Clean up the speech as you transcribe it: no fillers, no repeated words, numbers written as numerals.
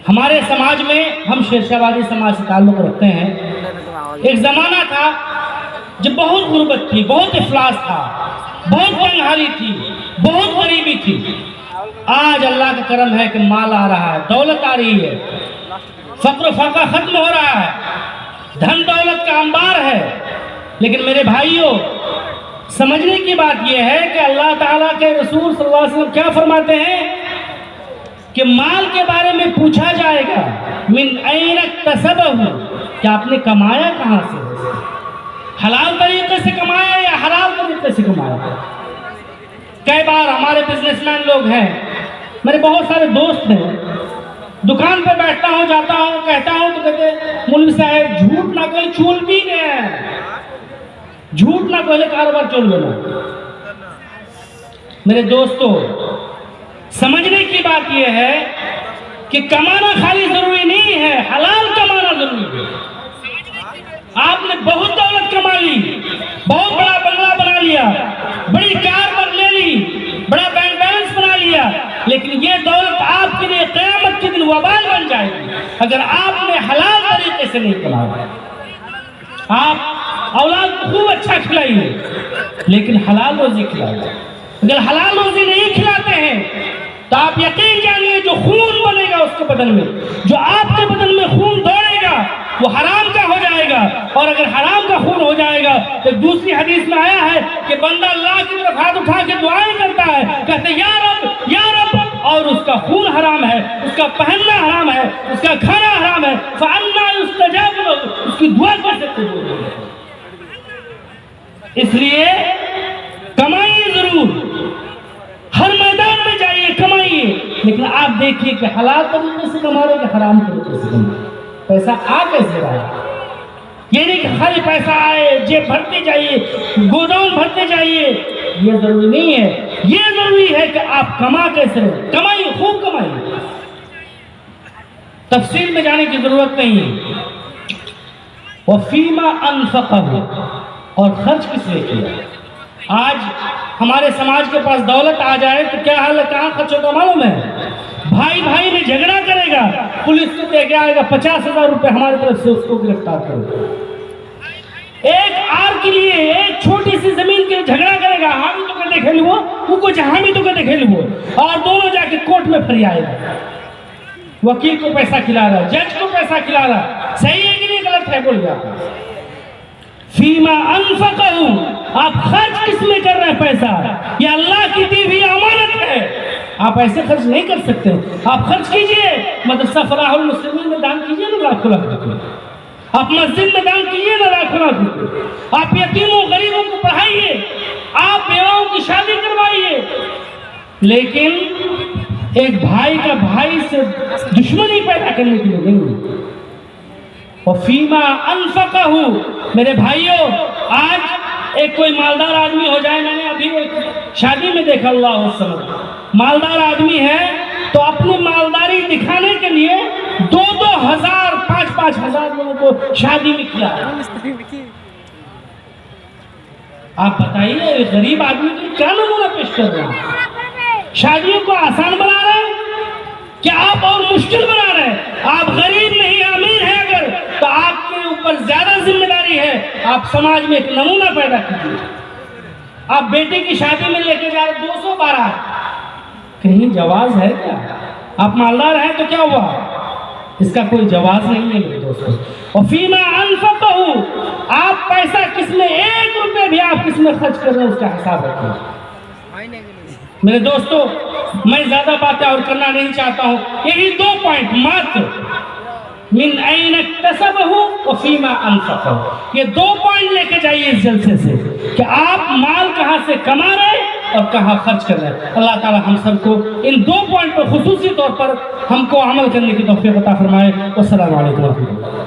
ہمارے سماج میں، ہم شیرشاہ آبادی سماج سے تعلق رکھتے ہیں، ایک زمانہ تھا جب بہت غربت تھی، بہت افلاس تھا، بہت تنہائی تھی، بہت غریبی تھی۔ آج اللہ کا کرم ہے کہ مال آ رہا ہے، دولت آ رہی ہے، فقر و فاقہ ختم ہو رہا ہے، دھن دولت کا انبار ہے۔ لیکن میرے بھائیوں، سمجھنے کی بات یہ ہے کہ اللہ تعالیٰ کے رسول صلی اللہ علیہ وسلم کیا فرماتے ہیں کہ مال کے بارے میں پوچھا جائے گا، من این اکتسبہ، کہ آپ نے کمایا کہاں سے، حلال طریقے سے کمایا یا حرام طریقے سے کمایا۔ کئی بار ہمارے بزنس مین لوگ ہیں، میرے بہت سارے دوست ہیں، دکان پہ بیٹھتا ہوں، جاتا ہوں، کہتا ہوں تو کہتے ہیں مولوی صاحب جھوٹ نہ کوئی چول بھی گئے ہیں، جھوٹ نہ پہلے کاروبار چول لینا۔ میرے دوستو، سمجھنے کی بات یہ ہے کہ کمانا خالی ضروری نہیں ہے، حلال کمانا ضروری ہے۔ آپ نے بہت دولت کما لی، بہت بڑا بنگلہ بنا لیا، بڑی کار لے لی، بڑا بینک بیلنس بنا لیا، لیکن یہ دولت آپ کے لیے قیامت کے دن وبال بن جائے گی اگر آپ نے حلال طریقے سے نہیں کمایا۔ آپ اولاد کو خوب اچھا کھلائیے، لیکن حلال روزی کھلائیے۔ اگر حلال روزی نہیں کھلاتے ہیں تو آپ یقین جانیے جو خون بنے گا اس کے بدن میں، جو آپ کے بدن میں خون دوڑے گا وہ حرام کا ہو جائے گا، اور اگر حرام کا خون ہو جائے گا تو دوسری حدیث میں آیا ہے کہ بندہ اللہ کی طرف ہاتھ اٹھا کے دعائیں کرتا ہے، کہتے ہیں یا رب یا رب، اور اس کا خون حرام ہے، اس کا پہننا حرام ہے، اس کا کھانا حرام ہے، فَأَنَّا يُسْتَجَابُ لَهُ، اس کی دعا کیسے قبول ہوگی؟ اس لیے کمائیے ضرور، ہر میدان میں جائیے کمائیے، لیکن آپ دیکھیے کہ حلال طریقے سے کما رہے کہ حرام طریقے سے کما رہے۔ پیسہ آ کیسے رہا ہے؟ یہ نہیں کہ خالی پیسہ آئے جیب بھرتے جائیے، گوداؤن بھرتے جائیے، یہ ضروری نہیں ہے۔ یہ ضروری ہے کہ آپ کما کیسے رہے، کمائیے، خوب کمائیے۔ تفصیل میں جانے کی ضرورت نہیں ہے۔ وَفِيمَا أَنفَقَهُ، اور خرچ کس نے کیا؟ آج ہمارے سماج کے پاس دولت آ جائے تو کیا حال ہے، کہاں خرچ ہوتا معلوم ہے؟ بھائی بھائی میں جھگڑا کرے گا، پولیس کو دے کے آئے گا 50,000 روپے ہماری طرف سے، اس کو گرفتار کرو۔ ایک آر کے لیے، ایک چھوٹی سی زمین کے لیے جھگڑا کرے گا، ہاں بھی تو کہتے کھیل وہ، وہ کو جہاں بھی تو کہتے کھیل وہ، اور دونوں جا کے کورٹ میں پھر آئے گا، وکیل کو پیسہ کھلا رہا، جج کو پیسہ کھلا رہا۔ صحیح ہے کہ نہیں، غلط ہے؟ بول گیا فیما انفقہ، آپ خرچ کس میں کر رہے ہیں پیسہ؟ یہ اللہ کی دی ہوئی امانت ہے، آپ ایسے خرچ نہیں کر سکتے۔ آپ خرچ کیجئے، مدرسہ فلاح المسلمین میں دان کیجئے نا لاکھوں لاکھ روپے، آپ مسجد میں دان کیجئے نا لاکھوں لاکھ روپے، آپ یتیموں غریبوں کو پڑھائیے، آپ بیواؤں کی شادی کروائیے، لیکن ایک بھائی کا بھائی سے دشمنی پیدا کرنے کے لیے نہیں۔ وَفِيمَا أَنفَقَهُ، میرے بھائیوں، آج ایک کوئی مالدار آدمی ہو جائے، میں نے ابھی ایک شادی میں دیکھا، اللہ وسلم، مالدار آدمی ہے تو اپنی مالداری دکھانے کے لیے 2,000 5,000 لوگوں کو شادی میں کیا۔ آپ بتائیے غریب آدمی کے کیا نمونہ پیش کر رہے ہیں؟ شادیوں کو آسان بنا رہے ہیں کہ آپ اور مشکل بنا رہے ہیں؟ آپ غریب نہیں امیر ہیں اگر، تو آپ کے اوپر زیادہ ذمہ داری ہے، آپ سماج میں ایک نمونہ پیدا کیجیے۔ آپ بیٹے کی شادی میں لے کے جا رہے 212، کہیں جواز ہے کیا؟ آپ مالدار ہیں تو کیا ہوا؟ اس کا کوئی جواز نہیں ہے میرے دوستوں۔ وَفِيمَا أَنفَقَهُ، آپ پیسہ کس میں، 1 روپے بھی آپ کس میں خرچ کر رہے ہیں اس کا حساب رکھیں۔ میرے دوستو، میں زیادہ باتیں اور کرنا نہیں چاہتا ہوں، یہی 2 پوائنٹ مات، من این اکتسبہ وفیما انفقہ، یہ 2 پوائنٹ لے کے جائیے اس جلسے سے کہ آپ مال کہاں سے کما رہے اور کہاں خرچ کر رہے ہیں۔ اللہ تعالی ہم سب کو ان 2 پوائنٹ پر خصوصی طور پر ہم کو عمل کرنے کی توفیق عطا فرمائے۔ والسلام علیکم ورحمۃ اللہ۔